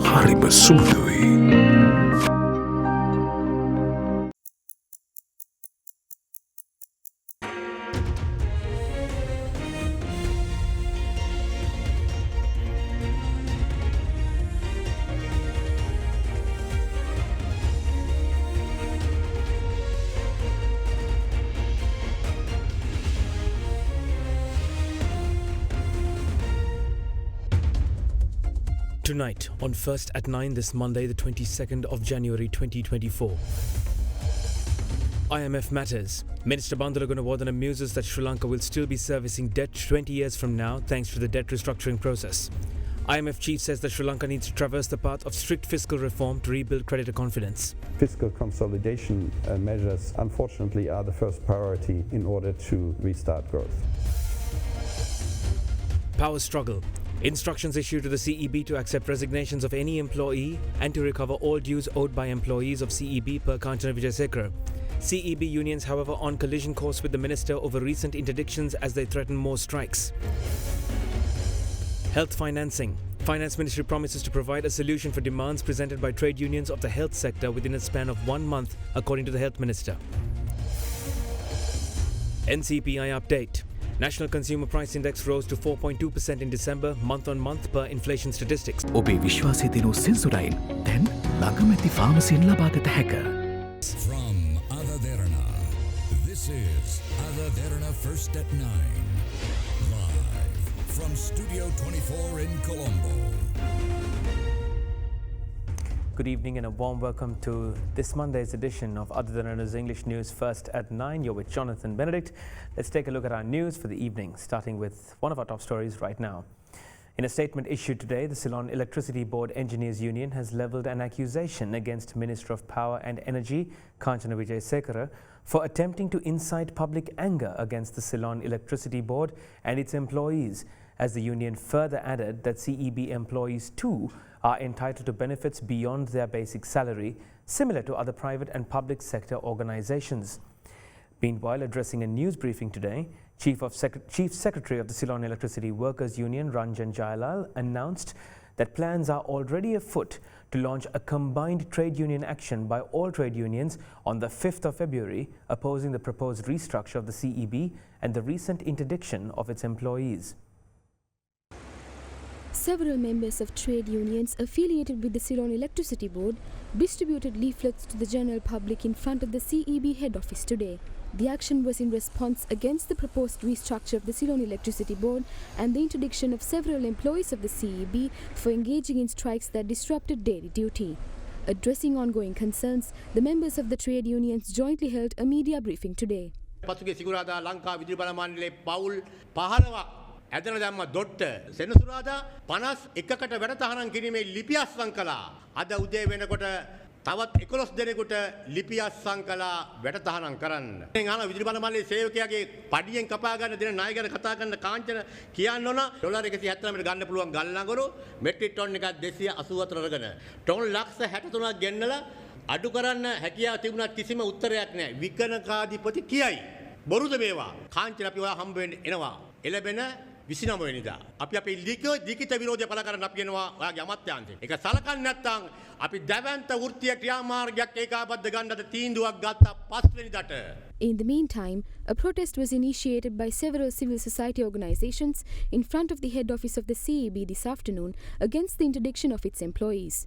හරිම සුමුදුයි. Tonight, on First at 9 this Monday, the 22nd of January 2024. IMF matters. Minister Bandula Gunawardena muses that Sri Lanka will still be servicing debt 20 years from now thanks to the debt restructuring process. IMF chief says that Sri Lanka needs to traverse the path of strict fiscal reform to rebuild creditor confidence. Fiscal consolidation measures, unfortunately, are the first priority in order to restart growth. Power struggle. Instructions issued to the CEB to accept resignations of any employee and to recover all dues owed by employees of CEB per Kanchana Wijayasekara. CEB unions, however, on collision course with the minister over recent interdictions as they threaten more strikes. Health financing. Finance Ministry promises to provide a solution for demands presented by trade unions of the health sector within a span of 1 month, according to the Health Minister. NCPI update. National Consumer Price Index rose to 4.2% in December, month on month per inflation statistics. ඔබේ විශ්වාසය දෙනු සෙන්සුරයින් දැන් ළඟමැති ෆාමසියෙන් ලබාගත හැක. From AdaDerana, this is AdaDerana First at 9. Live from Studio 24 in Colombo. Good evening and a warm welcome to this Monday's edition of AdaDerana's English News First at 9. You're with Jonathan Benedict. Let's take a look at our news for the evening, starting with one of our top stories right now. In a statement issued today, the Ceylon Electricity Board Engineers Union has levelled an accusation against Minister of Power and Energy, Kanchana Wijayasekara, for attempting to incite public anger against the Ceylon Electricity Board and its employees, as the union further added that CEB employees too are entitled to benefits beyond their basic salary, similar to other private and public sector organizations. Meanwhile, addressing a news briefing today, Chief Secretary of the Ceylon Electricity Workers Union, Ranjan Jayalal, announced that plans are already afoot to launch a combined trade union action by all trade unions on the 5th of February, opposing the proposed restructure of the CEB and the recent interdiction of its employees. Several members of trade unions affiliated with the Ceylon Electricity Board distributed leaflets to the general public in front of the CEB head office today. The action was in response against the proposed restructure of the Ceylon Electricity Board and the interdiction of several employees of the CEB for engaging in strikes that disrupted daily duty. Addressing ongoing concerns, the members of the trade unions jointly held a media briefing today. පසුගිය සිකුරාදා ලංකා විදුලි බල මණ්ඩලයේ පවුල් 15ක් ඇදලා දැම්ම දොට්ට සෙනසුරාදා 51කට වැඩතහනම් කිරීමේ ලිපි අත්සන් කළා. අද උදේ වෙනකොට තවත් 11 දෙනෙකුට ලිපි අත්සන් කළා වැඩතහනම් කරන්න. දැන් ආන විදුලි බල මණ්ඩලයේ සේවකයාගේ පඩියෙන් කපා ගන්න දෙන ණය ගැන කතා කරන කාංචන කියන්න ඕන ඩොලර් 179කට ගන්න පුළුවන් ගල් නගරු මෙට්‍රික් ටන් එකක් 284 අරගෙන ටොන් ලක්ෂ 63ක් ගෙන්නලා අඩු කරන්න හැකියාව තිබුණත් කිසිම උත්තරයක් නැහැ. විකනකාධිපති කියයි. බොරුද මේවා? කාංචන අපි ඔයා හම්බ වෙන්න එනවා. එළබෙන 29 වෙනිදා. අපි අපේ ලිඛිත විරෝධය පළ කරන්න අපි එනවා ඔයාගේ අමාත්‍යාංශයෙන්. ඒක සලකන්නේ නැත්නම් අපි දැවැන්ත වෘත්තීය ක්‍රියාමාර්ගයක් ඒකාබද්ධ ගන්නට තීන්දුවක් ගත්තා 5 වෙනිදාට. In the meantime, a protest was initiated by several civil society organizations in front of the head office of the CEB this afternoon against the interdiction of its employees.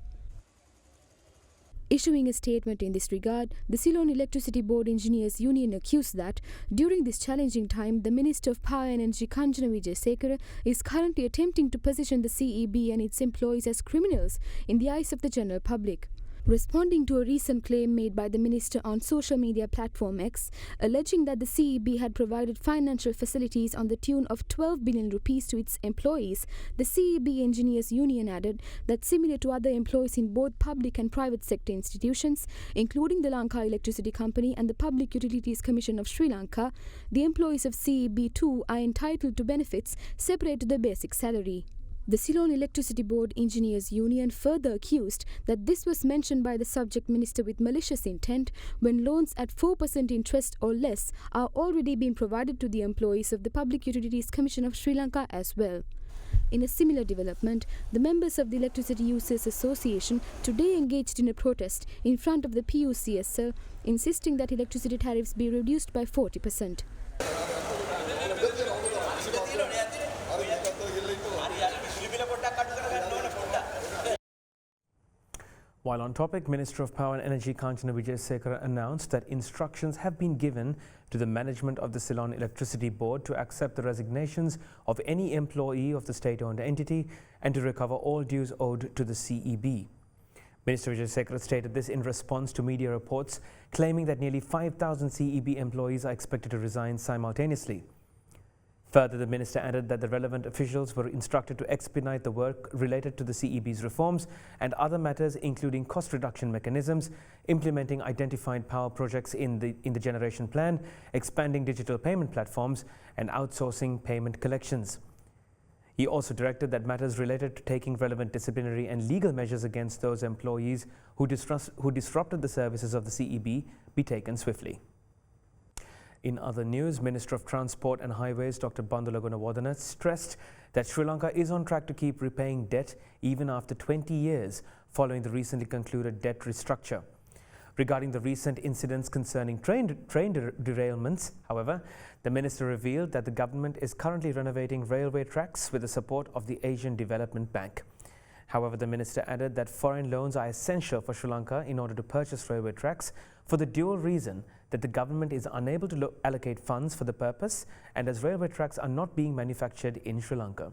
Issuing a statement in this regard, the Ceylon Electricity Board Engineers Union accused that during this challenging time, the Minister of Power and Energy, Kanchana Wijayasekara, is currently attempting to position the CEB and its employees as criminals in the eyes of the general public. Responding to a recent claim made by the minister on social media platform X, alleging that the CEB had provided financial facilities on the tune of 12 billion rupees to its employees, the CEB Engineers Union added that similar to other employees in both public and private sector institutions, including the Lanka Electricity Company and the Public Utilities Commission of Sri Lanka, the employees of CEB too are entitled to benefits separate to their basic salary. The Ceylon Electricity Board Engineers Union further accused that this was mentioned by the subject minister with malicious intent when loans at 4% interest or less are already being provided to the employees of the Public Utilities Commission of Sri Lanka as well. In a similar development, the members of the Electricity Users Association today engaged in a protest in front of the PUCSL, insisting that electricity tariffs be reduced by 40%. While on topic, Minister of Power and Energy Kanchana Wijesekara announced that instructions have been given to the management of the Ceylon Electricity Board to accept the resignations of any employee of the state-owned entity and to recover all dues owed to the CEB. Minister Wijesekara stated this in response to media reports claiming that nearly 5,000 CEB employees are expected to resign simultaneously. Further, the minister added that the relevant officials were instructed to expedite the work related to the CEB's reforms and other matters, including cost reduction mechanisms, implementing identified power projects in the generation plan, expanding digital payment platforms, and outsourcing payment collections. He also directed that matters related to taking relevant disciplinary and legal measures against those employees who disrupted the services of the CEB be taken swiftly. In other news, Minister of Transport and Highways Dr. Bandula Gunawardena stressed that Sri Lanka is on track to keep repaying debt even after 20 years following the recently concluded debt restructure. Regarding the recent incidents concerning train derailments, however, the minister revealed that the government is currently renovating railway tracks with the support of the Asian Development Bank. However, the minister added that foreign loans are essential for Sri Lanka in order to purchase railway tracks for the dual reason that the government is unable to allocate funds for the purpose and as railway tracks are not being manufactured in Sri Lanka.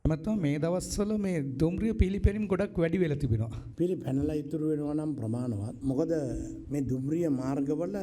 මතම මේ දවස්වල මේ දුම්රිය පිළිපැරීම් ගොඩක් වැඩි වෙලා තිබෙනවා. පිළි පැනලා ඉතුරු වෙනවා නම් ප්‍රමාණවත්. මොකද මේ දුම්රිය මාර්ගවල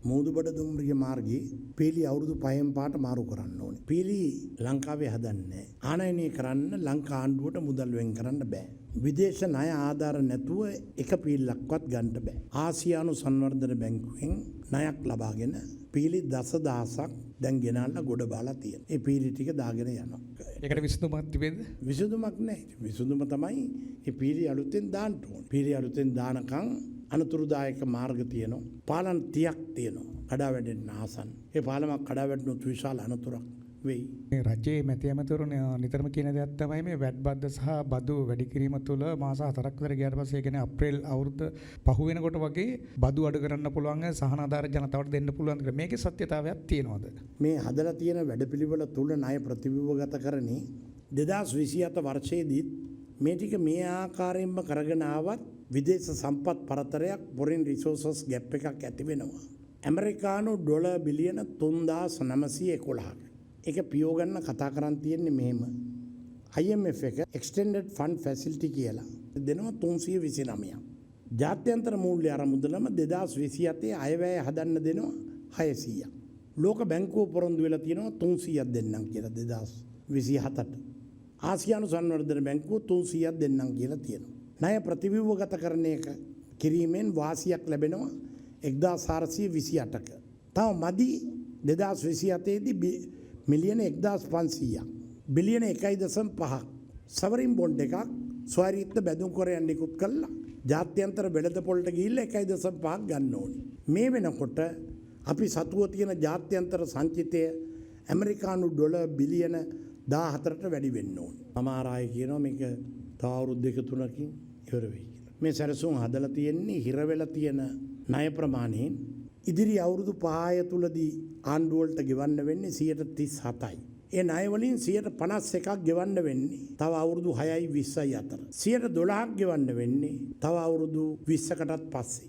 මූදුබඩ දුම්රිය මාර්ගයේ පිළි අවුරුදු 5න් පාට මාරු කරන්න ඕනේ. පිළි ලංකාවේ හදන්නේ ආනයනය කරන්න ලංකා ආණ්ඩුවට මුදල් වෙන් කරන්න බෑ. විදේශ ණය ආධාර නැතුව එක පිළිලක්වත් ගන්න බෑ. ආසියානු සංවර්ධන බැංකුවෙන් ණයක් ලබාගෙන පිළි දසදහසක් දැන් ගෙනල්ලා ගොඩ බාලා තියෙනවා. ඒ පිළි ටික දාගෙන යනවා. ඒකට විසඳුමක් තිබෙද? විසඳුමක් නැහැ. විසඳුම තමයි මේ පිළි අලුතෙන් දාන්න ඕනේ. පිළි අලුතෙන් දානකම් අනතුරුදායක මාර්ග තියෙනවා. පාලම් 30ක් තියෙනවා. කඩා වැටෙන්න ආසන්න. ඒ පාලමක් කඩා වැටුණොත් විශාල අනතුරක් වෙයි. මේ රජයේ මැති ඇමතිවරු නිතරම කියන දෙයක් තමයි මේ වැට් බද්ද සහ බදු වැඩි කිරීම තුළ මාස 4ක් විතර ගියාට පස්සේ ඒ කියන්නේ අප්‍රේල් අවුරුද්ද පහු වෙනකොට වගේ බදු අඩු කරන්න පුළුවන් සහනාධාර ජනතාවට දෙන්න පුළුවන් කියලා මේකේ සත්‍යතාවයක් තියෙනවද? මේ හදලා තියෙන වැඩපිළිවෙල තුල ණය ප්‍රතිව්‍යුහගත කරන්නේ 2027 වර්ෂයේදී මේ ටික මේ ආකාරයෙන්ම කරගෙන ආවත් විදේශ සම්පත් පරතරයක් foreign resources gap එකක් ඇති වෙනවා. ඇමරිකානු ඩොලර් බිලියන 3911ක්. ඒක පියෝ ගන්න කතා කරන් තියෙන්නේ මෙහෙම. IMF එක extended fund facility කියලා දෙනවා 329ක්. ජාත්‍යන්තර මූල්‍ය අරමුදලම 2027 අයවැය හදන්න දෙනවා 600ක්. ලෝක බැංකුව පොරොන්දු වෙලා තියෙනවා 300ක් දෙන්නම් කියලා 2027ට. ආසියානු සංවර්ධන බැංකුව 300ක් දෙන්නම් කියලා තියෙනවා. ණය ප්‍රතිව්‍යුහගත කරන එක කිරීමෙන් වාසියක් ලැබෙනවා 1428ක. තව මදි 2027 දී මිලියන 1500ක්. බිලියන 1.5ක්. සවරින් බොන්ඩ් එකක් ස්වෛරීත්ව බැඳුම් කරයන් නිකුත් කළා. ජාත්‍යන්තර වෙළඳපොළට ගිහිල්ලා 1.5ක් ගන්න ඕනේ. මේ වෙනකොට අපි සතුව තියෙන ජාත්‍යන්තර සංචිතය ඇමරිකානු ඩොලර් බිලියන 14ට වැඩි වෙන්න ඕනේ. සමහර අය කියනවා මේක තව අවුරුදු 2-3කින් ඉවර වෙයි කියලා. මේ සැලසුම් හදලා තියෙන්නේ හිර වෙලා තියෙන ණය ප්‍රමාණයෙන් ඉදිරි අවුරුදු 5 තුලදී ආණ්ඩු වලට ගෙවන්න වෙන්නේ 37යි. ඒ ණය වලින් 51ක් ගෙවන්න වෙන්නේ තව අවුරුදු 6යි 20යි අතර. 12ක් ගෙවන්න වෙන්නේ තව අවුරුදු 20කටත් පස්සේ.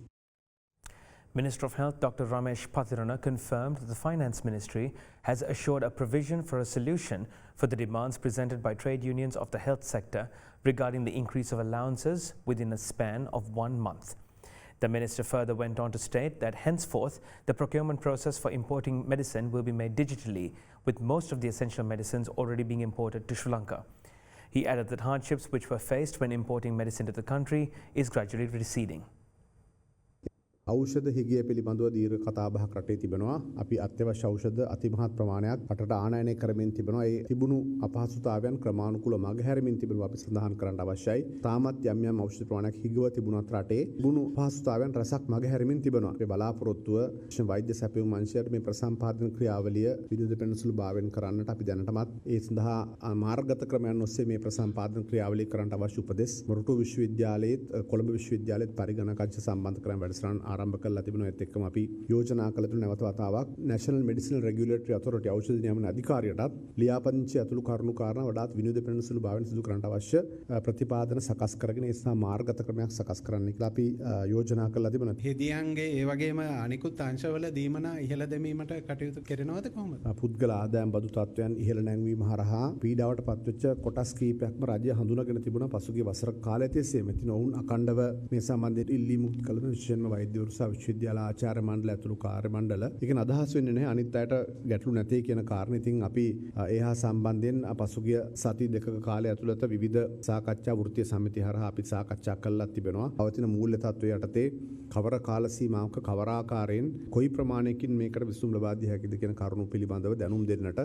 Minister of Health Dr. Ramesh Patirana confirmed that the Finance Ministry has assured a provision for a solution for the demands presented by trade unions of the health sector regarding the increase of allowances within a span of 1 month. The minister further went on to state that henceforth the procurement process for importing medicine will be made digitally, with most of the essential medicines already being imported to Sri Lanka. He added that hardships which were faced when importing medicine to the country is gradually receding. ඖෂධ හිගිය පිළිබඳව දීර්ඝ කතාබහක් රටේ තිබෙනවා. අපි අත්‍යවශ්‍ය ඖෂධ අතිමහත් ප්‍රමාණයක් රටට ආනයනය කරමින් තිබෙනවා. ඒ තිබුණු අපහසුතාවයන් ක්‍රමානුකූල මගහැරමින් තිබෙනවා අපි සඳහන් කරන්න අවශ්‍යයි. තාමත් යම් යම් ඖෂධ ප්‍රමාණයක් හිගව තිබුණත් රටේ තිබුණු අපහසුතාවයන් රසක් මගහැරමින් තිබෙනවා. මේ බලාපොරොත්තුව වෛද්‍ය සැපයුම් අංශයට මේ ප්‍රසම්පාදන ක්‍රියාවලිය විදුලි පෙනුසුළු භාවයෙන් කරන්නට අපි දැනටමත් ඒ සඳහා මාර්ගගත ක්‍රමයන් ඔස්සේ මේ ප්‍රසම්පාදන ක්‍රියාවලිය කරන්නට අවශ්‍ය උපදෙස් මොරටු විශ්වවිද්‍යාලයේත් කොළඹ විශ්වවිද්‍යාලයේත් පරිගණකඥ සම්බන්ධ කරන වැඩසටහන් ආරම්භ කරලා තිබෙනවා. ඒත් එක්කම අපි යෝජනා කළ තුරු නැවත වතාවක් National Medicinal Regulatory Authority ඖෂධ නියමන අධිකාරියටත් ලියාපදිංචි ඇතුළු කරුණු කාරණා වඩාත් විනෝද පෙනුසුළු භාවයෙන් සිදු කරන්නට අවශ්‍ය ප්‍රතිපාදන සකස් කරගෙන ඒ සඳහා මාර්ගගත ක්‍රමයක් සකස් කරන්න කියලා අපි යෝජනා කළා තිබෙනවා. හෙදියන්ගේ ඒ වගේම අනිකුත් අංශවල දීමනා ඉහළ දැමීමට කටයුතු කරනවද කොහොමද? පුද්ගල ආදායම් බදු තත්ත්වයන් ඉහළ නැංවීම හරහා පීඩාවට පත්වෙච්ච කොටස් කීපයක්ම රජය හඳුනාගෙන තිබුණා පසුගිය වසර කාලය තිස්සේ. මෙතින ඔවුන් අඛණ්ඩව මේ සම්බන්ධයෙන් ඉල්ලීම් කළ විශේෂයෙන්ම වෛද්‍යවරු සහ විශ්වවිද්‍යාල ආචාර්ය මණ්ඩල ඇතුළු කාර්ය මණ්ඩල ඒකෙන් අදහස් වෙන්නේ නැහැ අනිත් අයට ගැටලු නැtei කියන කාරණේ. ඉතින් අපි ඒහා සම්බන්ධයෙන් පසුගිය සති දෙකක කාලය ඇතුළත විවිධ සාකච්ඡා වෘත්තීය සමිති හරහා අපි සාකච්ඡා කළා තිබෙනවා. පවතින මූල්‍ය තත්ත්වය යටතේ කවර කාල සීමාවක කවර ආකාරයෙන් කොයි ප්‍රමාණයකින් මේකට විසඳුම් ලබා දිය හැකිද කියන කරුණු පිළිබඳව දැනුම් දෙන්නට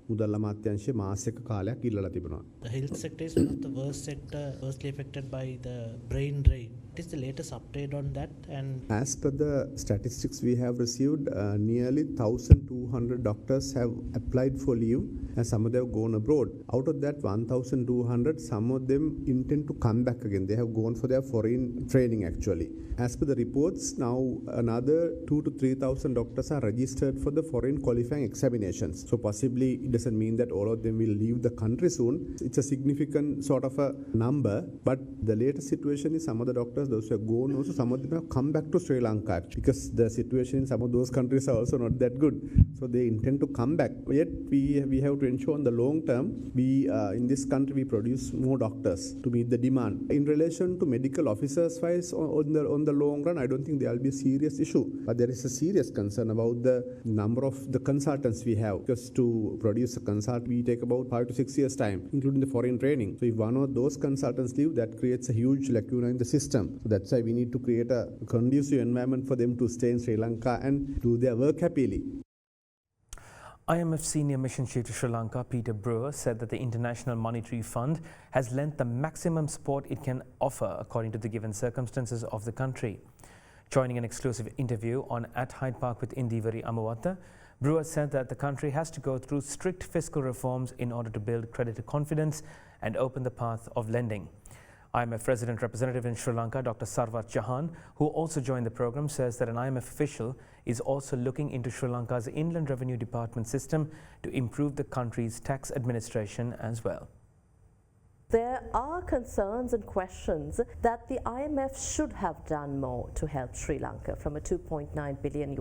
මුදල් අමාත්‍යාංශයේ මාසික කාලයක් ඉල්ලලා තිබෙනවා. The health sector is one of the worst sector worstly affected by the brain drain. What is the latest update on that? And as per the statistics we have received, nearly 1,200 doctors have applied for leave and some of them have gone abroad. Out of that 1,200, some of them intend to come back again. They have gone for their foreign training actually. As per the reports, now another 2,000 to 3,000 doctors are registered for the foreign qualifying examinations. So possibly it doesn't mean that all of them will leave the country soon. It's a significant sort of a number, but the latest situation is some of the doctors, those who have gone, also some of them have come back to Sri Lanka because the situation in some of those countries are also not that good. So they intend to come back. Yet we have to ensure in the long term, we in this country we produce more doctors to meet the demand. In relation to medical officers wise on the long run, I don't think there will be a serious issue. But there is a serious concern about the number of the consultants we have. Because to produce a consultant, we take about 5 to 6 years time, including the foreign training. So if one of those consultants leave, that creates a huge lacuna in the system. So that's why we need to create a conducive environment for them to stay in Sri Lanka and do their work happily. IMF Senior Mission Chief to Sri Lanka, Peter Brewer, said that the International Monetary Fund has lent the maximum support it can offer according to the given circumstances of the country. Joining an exclusive interview on At Hyde Park with Indivari Amawatta, Brewer said that the country has to go through strict fiscal reforms in order to build creditor confidence and open the path of lending. IMF Resident Representative in Sri Lanka, Dr. Sarwat Jahan, who also joined the program, says that an IMF official is also looking into Sri Lanka's Inland Revenue Department system to improve the country's tax administration as well. There are concerns and questions that the IMF should have done more to help Sri Lanka from a $2.9 billion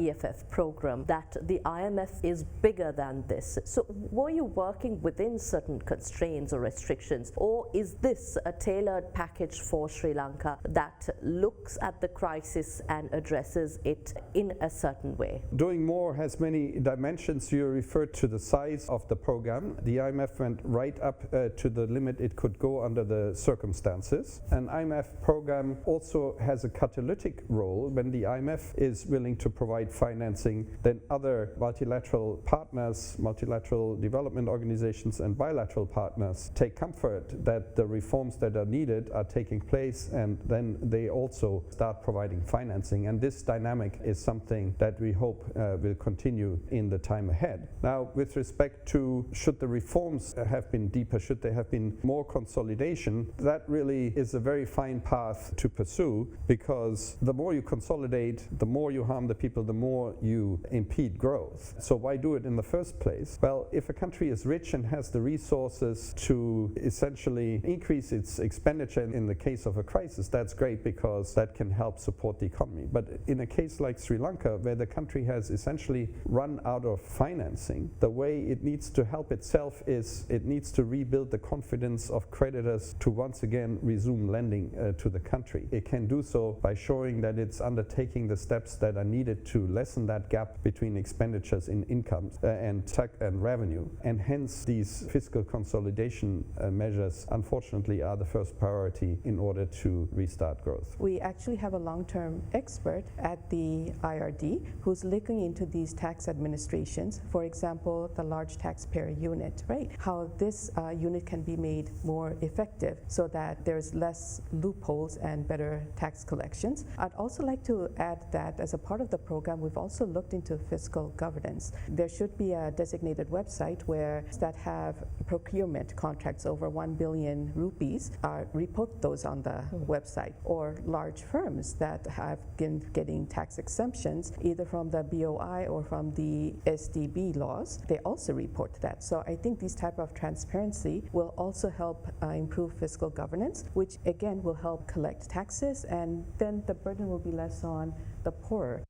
EFF program, that the IMF is bigger than this. So were you working within certain constraints or restrictions, or is this a tailored package for Sri Lanka that looks at the crisis and addresses it in a certain way? Doing more has many dimensions. You referred to the size of the program. The IMF went right up to the limit it could go under the circumstances. An IMF program also has a catalytic role. When the IMF is willing to provide financing, then other multilateral partners, multilateral development organizations and bilateral partners take comfort that the reforms that are needed are taking place, and then they also start providing financing. And this dynamic is something that we hope will continue in the time ahead. Now, with respect to should the reforms have been deeper, should they have been more consolidation, that really is a very fine path to pursue, because the more you consolidate, the more you harm the people, the more you impede growth. So why do it in the first place? Well, if a country is rich and has the resources to essentially increase its expenditure in the case of a crisis, that's great, because that can help support the economy. But in a case like Sri Lanka, where the country has essentially run out of financing, the way it needs to help itself is it needs to rebuild the confidence confidence of creditors to once again resume lending to the country. It can do so by showing that it's undertaking the steps that are needed to lessen that gap between expenditures in incomes and revenue. And hence these fiscal consolidation measures unfortunately are the first priority in order to restart growth. We actually have a long-term expert at the IRD who's looking into these tax administrations. For example, the large taxpayer unit, right? How this unit can be made more effective so that there's less loopholes and better tax collections. I'd also like to add that as a part of the program, we've also looked into fiscal governance. There should be a designated website where that have procurement contracts over 1 billion rupees, report those on the website, or large firms that have been getting tax exemptions either from the BOI or from the SDB laws. They also report that. So I think these type of transparency will also help improve fiscal governance, which again will help collect taxes, and then the burden will be less on the poorer.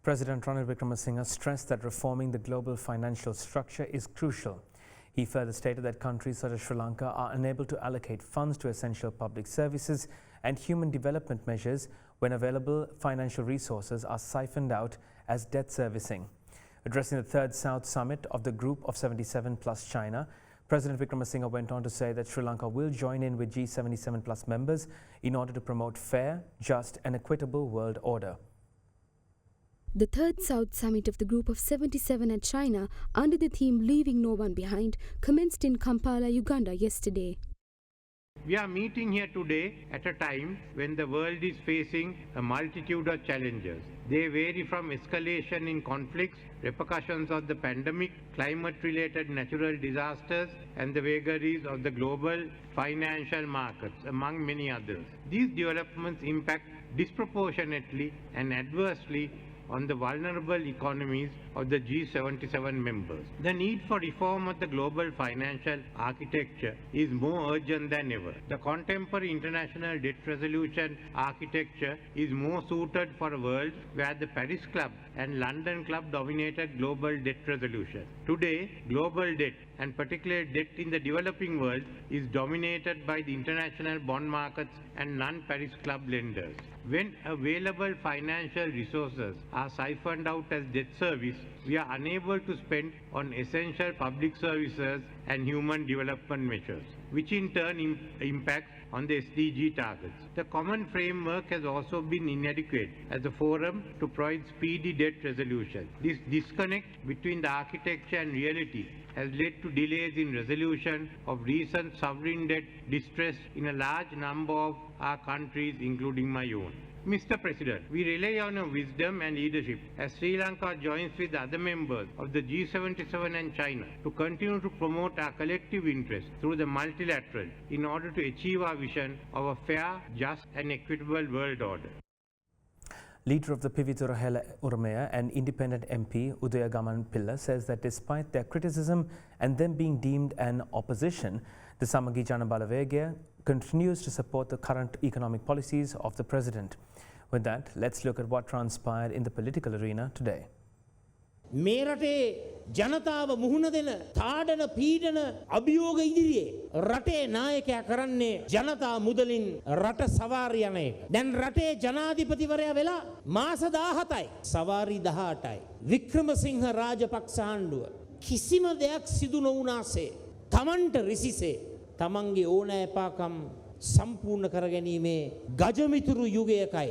President Ranil Wickremesinghe stressed that reforming the global financial structure is crucial. He further stated that countries such as Sri Lanka are unable to allocate funds to essential public services and human development measures when available financial resources are siphoned out as debt servicing. Addressing the third South Summit of the Group of 77 plus China, President Wickremesinghe went on to say that Sri Lanka will join in with G77 plus members in order to promote fair, just and equitable world order. The third South Summit of the Group of 77 at China, under the theme Leaving No One Behind, commenced in Kampala, Uganda yesterday. We are meeting here today at a time when the world is facing a multitude of challenges. They vary from escalation in conflicts, repercussions of the pandemic, climate-related natural disasters, and the vagaries of the global financial markets, among many others. These developments impact disproportionately and adversely on the vulnerable economies of the G77 members. The need for reform of the global financial architecture is more urgent than ever. The contemporary international debt resolution architecture is more suited for a world where the Paris Club and London Club dominated global debt resolution. Today, global debt, and particularly debt in the developing world, is dominated by the international bond markets and non-Paris Club lenders. When available financial resources are siphoned out as debt service, we are unable to spend on essential public services and human development measures, which in turn impacts on the SDG targets. The common framework has also been inadequate as a forum to provide speedy debt resolution. This disconnect between the architecture and reality has led to delays in resolution of recent sovereign debt distress in a large number of our countries, including my own. Mr. President, we rely on your wisdom and leadership as Sri Lanka joins with other members of the G77 and China to continue to promote our collective interests through the multilateral in order to achieve our vision of a fair, just and equitable world order. Leader of the Piviturahela Urmea and independent MP Udaya Gaman Pilla says that despite their criticism and them being deemed an opposition, the Samagi Jana Balawegaya continues to support the current economic policies of the president. With that, let's look at what transpired in the political arena today. මේ රටේ ජනතාව මුහුණ දෙන තාඩන පීඩන අභියෝග ඉදිරියේ රටේ නායකයා කරන්නේ ජනතා මුදලින් රට සවාරි යන එක. දැන් රටේ ජනාධිපතිවරයා වෙලා මාස 17යි සවාරි 18යි. වික්‍රමසිංහ රාජපක්ෂ ආණ්ඩුව කිසිම දෙයක් සිදු නොවුනාසේ තමන්ට රිසිසේ තමන්ගේ ඕනෑපාකම් සම්පූර්ණ කරගැනීමේ ගජමිතුරු යුගයකයි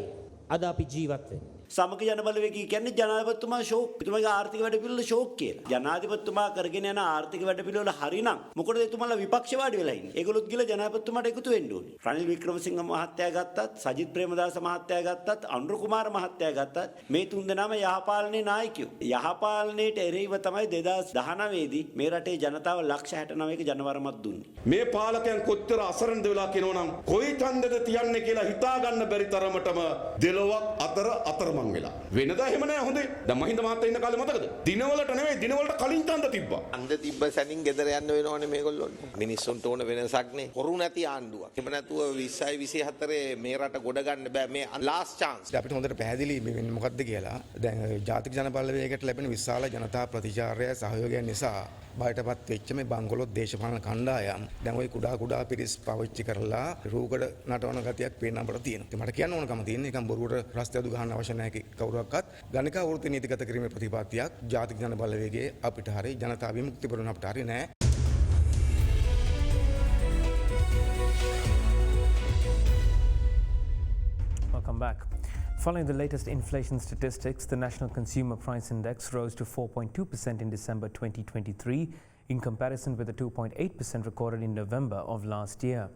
අද අපි ජීවත් වෙන්නේ. සමග ජනබලවේගය කියන්නේ ජනාධිපතිතුමා ෂෝක් එතුමාගේ ආර්ථික වැඩපිළිවෙල ෂෝක් කියලා. ජනාධිපතිතුමා කරගෙන යන ආර්ථික වැඩපිළිවෙල හරිනම් මොකටද එතුමාලා විපක්ෂවාදී වෙලා ඉන්නේ? ඒගොල්ලොත් ගිහලා ජනාධිපතිතුමාට එකතු වෙන්න ඕනේ. රනිල් වික්‍රමසිංහ මහත්තයා ගත්තත්, සජිත් ප්‍රේමදාස මහත්තයා ගත්තත්, අනුර කුමාර මහත්තයා ගත්තත් මේ තුන්දෙනාම යහපාලනයේ නායකයෝ. යහපාලනයේට එරෙහිව තමයි 2019 දී මේ රටේ ජනතාව ලක්ෂ 69ක ජනවරමක් දුන්නේ. මේ පාලකයන් කොච්චර අසරණද වෙලා කියනවනම් කොයි ඡන්දෙද තියන්නේ කියලා හිතා ගන්න බැරි තරමටම දෙලොවක් අතරමං වෙලා. වෙනදා එහෙම නෑ හොඳේ. දැන් මහින්ද මහත්තයා ඉන්න කාලේ මතකද? දිනවලට නෙවෙයි දිනවලට කලින් ඡන්ද තිබ්බා. ඡන්ද තිබ්බ සැනින් ගෙදර යන්න වෙනවනේ මේගොල්ලොන්ට. මිනිස්සුන්ට ඕන වෙනසක් නේ. කරු නැති ආණ්ඩුවක්. එහෙම නැතුව 20යි 24 මේ රට ගොඩ ගන්න බෑ. මේ ලාස්ට් chance. අපිට හොඳට පැහැදිලි වෙන්නේ මොකද්ද කියලා. දැන් ජාතික ජනබලවේගයකට ලැබෙන විශාල ජනතා ප්‍රතිචාරය සහයෝගය නිසා බයටපත් වෙච්ච මේ බංකොලොත් දේශපාලන කණ්ඩායම් දැන් ওই කුඩා පිරිස් පාවිච්චි කරලා රූකඩ නටවන ගතියක් පේන්න අපට තියෙනවා. ඉතින් මට කියන්න ඕනකම තියෙන්නේ නිකන් බොරුවට රස්තියදු ගහන්න අවශ්‍ය නැහැ කවුරක්වත්. ගණිකා වෘත්ති නීතිගත කිරීමේ ප්‍රතිපත්තියක් ජාතික ජන බලවේගයේ අපිට හරිය ජනතා විමුක්ති පෙරමුණ අපිට හරිය නැහැ. Welcome back. Following the latest inflation statistics, the National Consumer Price Index rose to 4.2% in December 2023 in comparison with the 2.8% recorded in November of last year.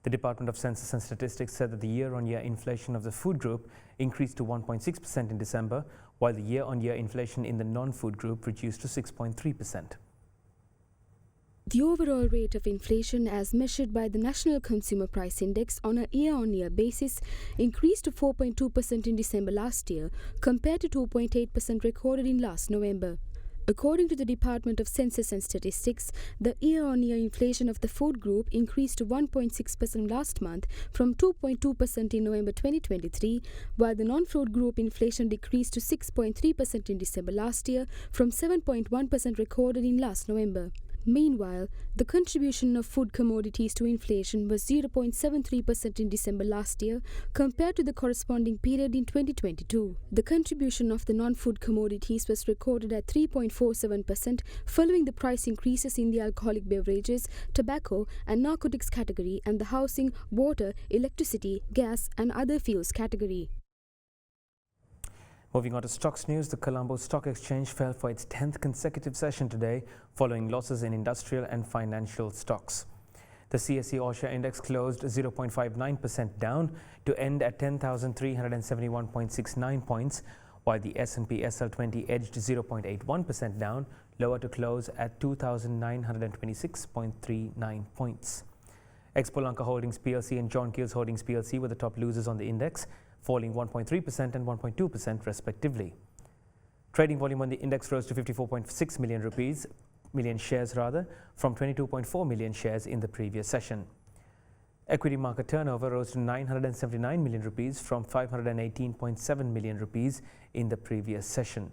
The Department of Census and Statistics said that the year-on-year inflation of the food group increased to 1.6% in December, while the year-on-year inflation in the non-food group reduced to 6.3%. The overall rate of inflation as measured by the National Consumer Price Index on a year-on-year basis increased to 4.2% in December last year compared to 2.8% recorded in last November. According to the Department of Census and Statistics, the year-on-year inflation of the food group increased to 1.6% last month from 2.2% in November 2023, while the non-food group inflation decreased to 6.3% in December last year from 7.1% recorded in last November. Meanwhile, the contribution of food commodities to inflation was 0.73% in December last year compared to the corresponding period in 2022. The contribution of the non-food commodities was recorded at 3.47% following the price increases in the alcoholic beverages, tobacco and narcotics category and the housing, water, electricity, gas and other fuels category. Moving on to stocks news, the Colombo Stock Exchange fell for its 10th consecutive session today following losses in industrial and financial stocks. The CSE All-Share Index closed 0.59% down to end at 10,371.69 points, while the S&P SL20 edged 0.81% down, lower to close at 2,926.39 points. Expo Lanka Holdings PLC and John Keells Holdings PLC were the top losers on the index, falling 1.3% and 1.2% respectively. Trading volume on the index rose to 54.6 million shares from 22.4 million shares in the previous session. Equity market turnover rose to 979 million rupees from 518.7 million rupees in the previous session.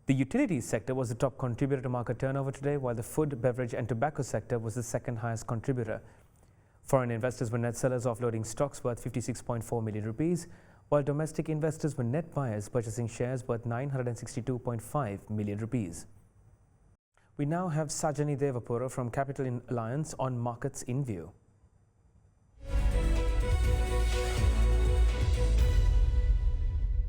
The utilities sector was the top contributor to market turnover today, while the food, beverage and tobacco sector was the second highest contributor. Foreign investors were net sellers offloading stocks worth 56.4 million rupees, while domestic investors were net buyers purchasing shares worth 962.5 million rupees. We now have Sajani Devapura from Capital Alliance on Markets in View.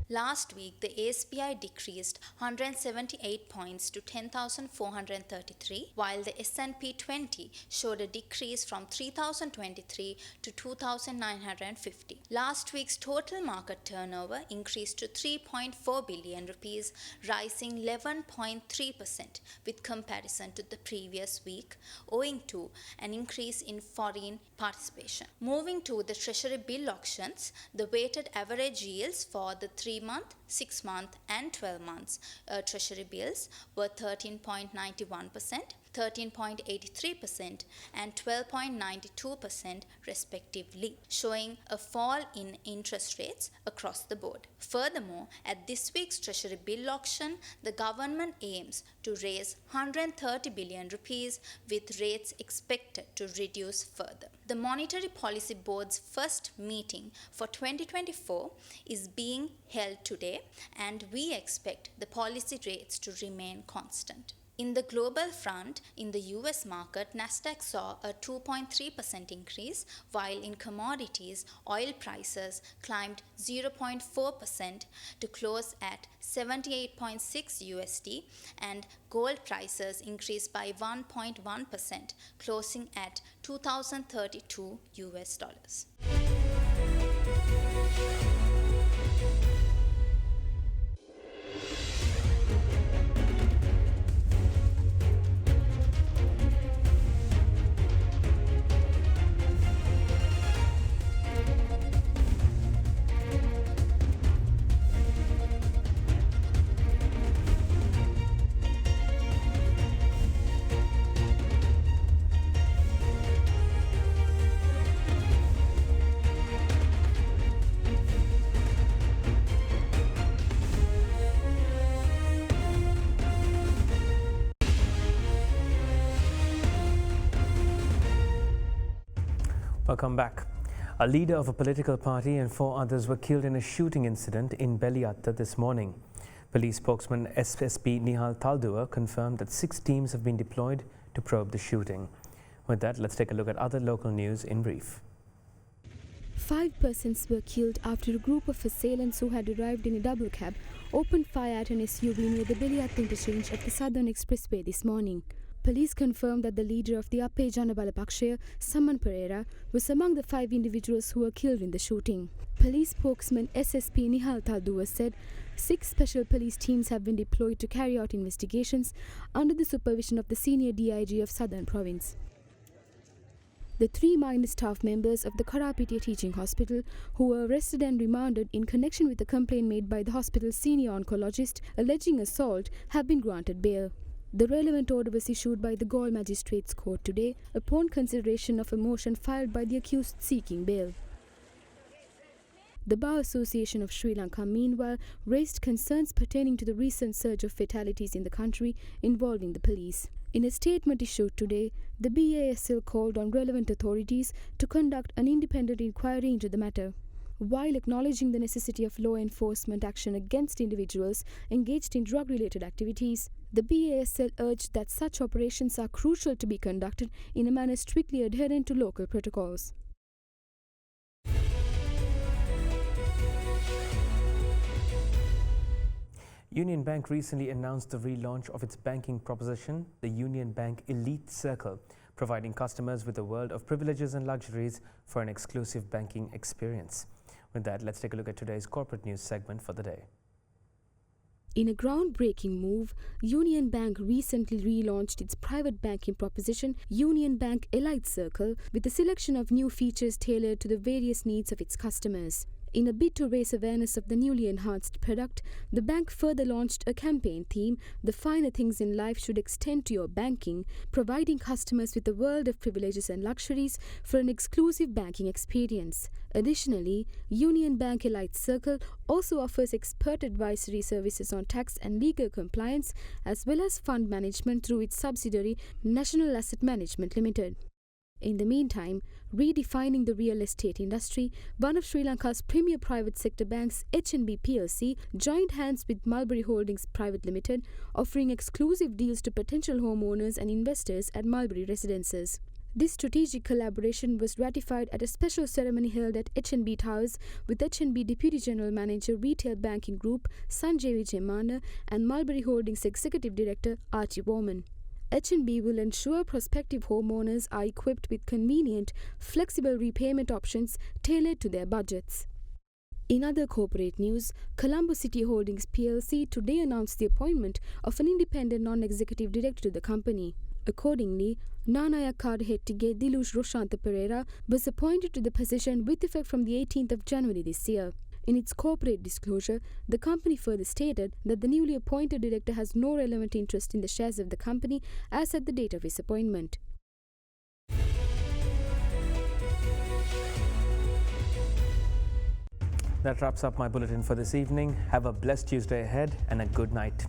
Last week, the ASPI decreased 178 points to 10,433, while the S&P 20 showed a decrease from 3,023 to 2,950. Last week's total market turnover increased to 3.4 billion rupees, rising 11.3% with comparison to the previous week, owing to an increase in foreign participation. Moving to the Treasury bill auctions, the weighted average yields for the 3-month, 6-month and 12 months Treasury bills were 13.91%, 13.83% and 12.92% respectively, showing a fall in interest rates across the board. Furthermore, at this week's Treasury bill auction, the government aims to raise 130 billion rupees with rates expected to reduce further. The Monetary Policy Board's first meeting for 2024 is being held today, and we expect the policy rates to remain constant. In the global front, in the US market, Nasdaq saw a 2.3% increase, while in commodities, oil prices climbed 0.4% to close at 78.6 USD, and gold prices increased by 1.1%, closing at $2,032 US dollars. Welcome back. A leader of a political party and 4 others were killed in a shooting incident in Beliatta this morning. Police spokesman SSP Nihal Taldua confirmed that 6 teams have been deployed to probe the shooting. With that, let's take a look at other local news in brief. 5 persons were killed after a group of assailants who had arrived in a double cab opened fire at an SUV near the Beliatta interchange of the Southern Expressway this morning. Police confirmed that the leader of the Appe Janabala Pakshaya, Saman Pereira, was among the 5 individuals who were killed in the shooting. Police spokesman SSP Nihal Taldua said 6 special police teams have been deployed to carry out investigations under the supervision of the senior DIG of Southern Province. The 3 minor staff members of the Karapitiya Teaching Hospital, who were arrested and remanded in connection with a complaint made by the hospital's senior oncologist alleging assault, have been granted bail. The relevant order was issued by the Galle Magistrates Court today upon consideration of a motion filed by the accused seeking bail. The Bar Association of Sri Lanka, meanwhile, raised concerns pertaining to the recent surge of fatalities in the country involving the police. In a statement issued today, the BASL called on relevant authorities to conduct an independent inquiry into the matter. While acknowledging the necessity of law enforcement action against individuals engaged in drug-related activities, the BASL urged that such operations are crucial to be conducted in a manner strictly adherent to local protocols. Union Bank recently announced the relaunch of its banking proposition, the Union Bank Elite Circle, providing customers with a world of privileges and luxuries for an exclusive banking experience. With that, let's take a look at today's corporate news segment for the day. In a groundbreaking move, Union Bank recently relaunched its private banking proposition, Union Bank Elite Circle, with a selection of new features tailored to the various needs of its customers. In a bid to raise awareness of the newly enhanced product, the bank further launched a campaign theme, "The Finer Things in Life Should Extend to Your Banking," providing customers with a world of privileges and luxuries for an exclusive banking experience. Additionally, Union Bank Elite Circle also offers expert advisory services on tax and legal compliance, as well as fund management through its subsidiary National Asset Management Limited. In the meantime, redefining the real estate industry, one of Sri Lanka's premier private sector banks, HNB plc, joined hands with Mulberry Holdings Private Limited, offering exclusive deals to potential homeowners and investors at Mulberry residences. This strategic collaboration was ratified at a special ceremony held at HNB Towers with HNB Deputy General Manager Retail Banking Group Sanjay Vijayamana and Mulberry Holdings Executive Director Archie Warman. HNB will ensure prospective homeowners are equipped with convenient, flexible repayment options tailored to their budgets. In other corporate news, Colombo City Holdings plc today announced the appointment of an independent non-executive director to the company. Accordingly, Nanayakar Hettige Dilush Roshantha Pereira was appointed to the position with effect from the 18th of January this year. In its corporate disclosure, the company further stated that the newly appointed director has no relevant interest in the shares of the company as at the date of his appointment. That wraps up my bulletin for this evening. Have a blessed Tuesday ahead and a good night.